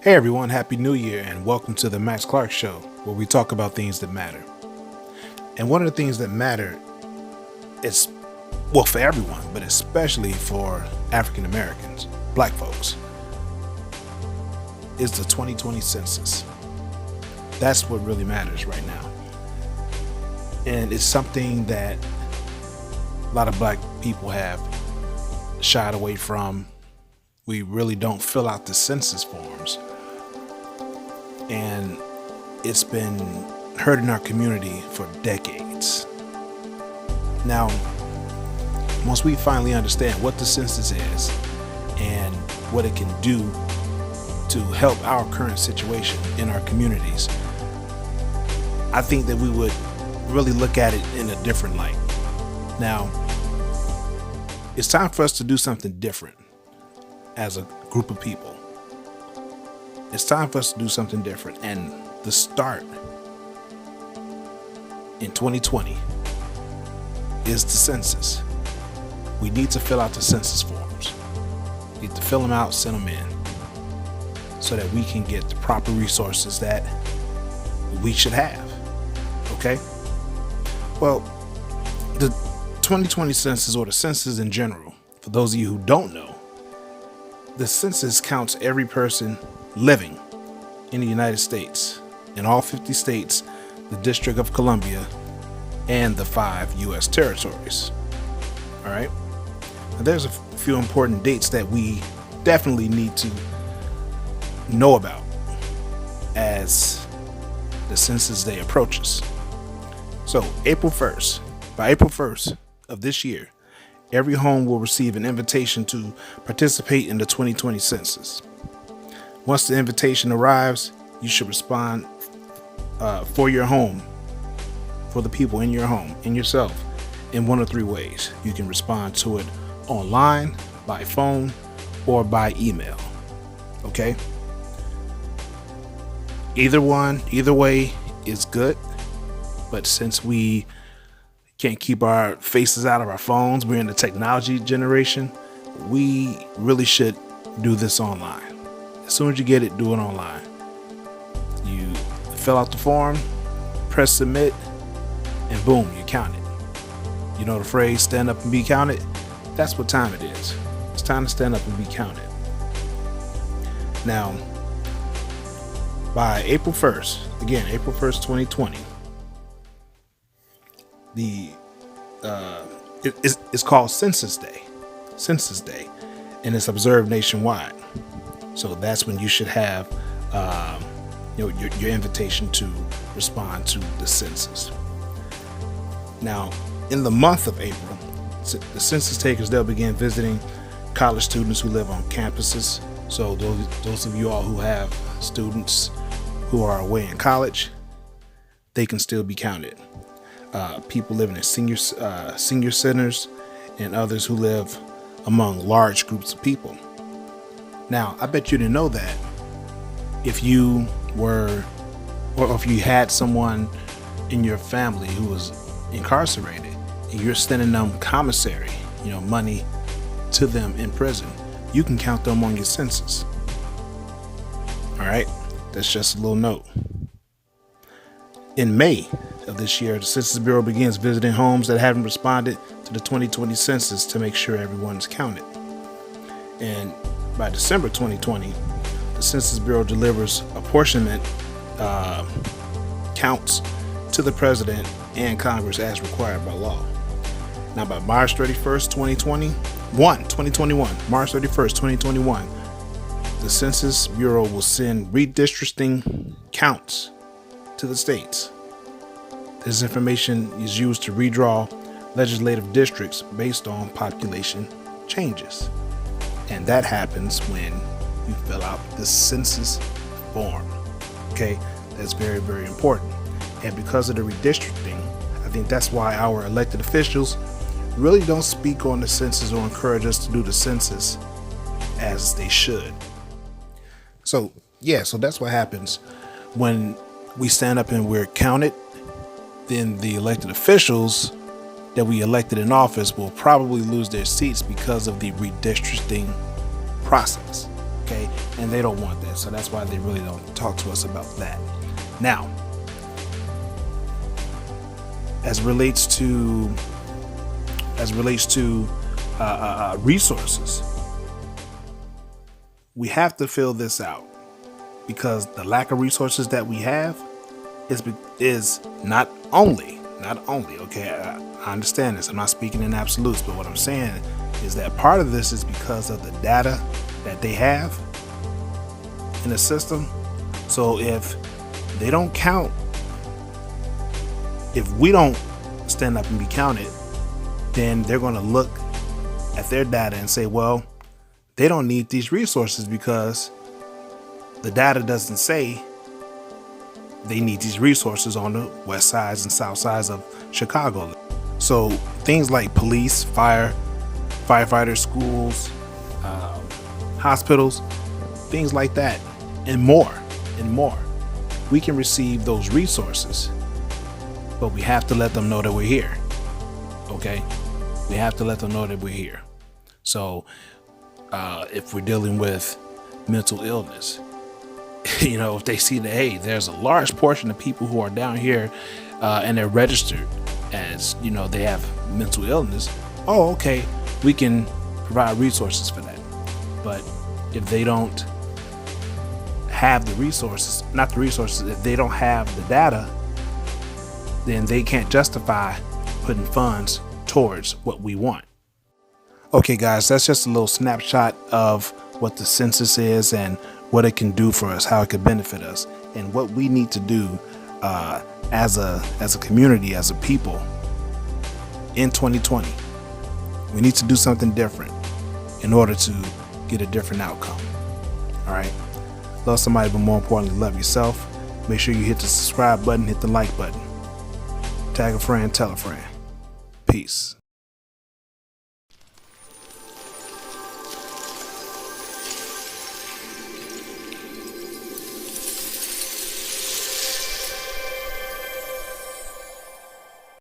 Hey everyone, Happy New Year and welcome to the Max Clark Show, where we talk about things that matter. And one of the things that matter is, well, for everyone, but especially for African Americans, black folks, is the 2020 census. That's what really matters right now. And it's something that a lot of black people have shied away from. We really don't fill out the census forms. And it's been hurting our community for decades. Now, once we finally understand what the census is and what it can do to help our current situation in our communities, I think that we would really look at it in a different light. Now, it's time for us to do something different as a group of people. It's time for us to do something different. And the start in 2020 is the census. We need to fill out the census forms. We need to fill them out, send them in, so that we can get the proper resources that we should have. Okay? Well, the 2020 census, or the census in general, for those of you who don't know, the census counts every person living in the United States, in all 50 states, the District of Columbia, and the 5 U.S. territories. All right. Now, there's a few important dates that we definitely need to know about as the Census Day approaches. So, April 1st, by April 1st of this year, every home will receive an invitation to participate in the 2020 census. Once the invitation arrives, you should respond for your home, for the people in your home, in yourself, in one of three ways. You can respond to it online, by phone, or by email. Okay? Either way is good, but since we can't keep our faces out of our phones, we're in the technology generation, we really should do this online. As soon as you get it, do it online. You fill out the form, press submit, and boom, you count it. You know the phrase, stand up and be counted? That's what time it is. It's time to stand up and be counted. Now, by April 1st, again, April 1st, 2020, it's called Census Day. Census Day. And it's observed nationwide. So that's when you should have your invitation to respond to the census. Now, in the month of April, the census takers, they'll begin visiting college students who live on campuses. So those of you all who have students who are away in college, they can still be counted. People living in senior centers and others who live among large groups of people. Now, I bet you didn't know that if you were, or if you had someone in your family who was incarcerated and you're sending them commissary, money to them in prison, you can count them on your census. All right, that's just a little note. In May of this year, the Census Bureau begins visiting homes that haven't responded to the 2020 census to make sure everyone is counted. And by December 2020, the Census Bureau delivers apportionment counts to the President and Congress as required by law. Now, by March 31st, 2021, March 31st, 2021, the Census Bureau will send redistricting counts to the states. This information is used to redraw legislative districts based on population changes. And that happens when you fill out the census form. Okay, that's very, very important. And because of the redistricting, I think that's why our elected officials really don't speak on the census or encourage us to do the census as they should. So that's what happens when we stand up and we're counted. Then the elected officials that we elected in office will probably lose their seats because of the redistricting process. okay? And they don't want that, so that's why they really don't talk to us about that. Now, as relates to resources, we have to fill this out, because the lack of resources that we have is not only, okay, I understand this, I'm not speaking in absolutes, but what I'm saying is that part of this is because of the data that they have in the system. So if they don't count, if we don't stand up and be counted, then they're going to look at their data and say, well, they don't need these resources because the data doesn't say they need these resources on the west sides and south sides of Chicago. So things like police, firefighters, schools, hospitals, things like that, and more. We can receive those resources, but we have to let them know that we're here. Okay? We have to let them know that we're here. So if we're dealing with mental illness, if they see that, hey, there's a large portion of people who are down here and they're registered as, they have mental illness, oh, okay, we can provide resources for that. But if they don't have the resources, if they don't have the data, then they can't justify putting funds towards what we want. Okay, guys, that's just a little snapshot of what the census is and what it can do for us, how it could benefit us, and what we need to do as a community, as a people in 2020. We need to do something different in order to get a different outcome. All right. Love somebody, but more importantly, love yourself. Make sure you hit the subscribe button, hit the like button. Tag a friend, tell a friend. Peace.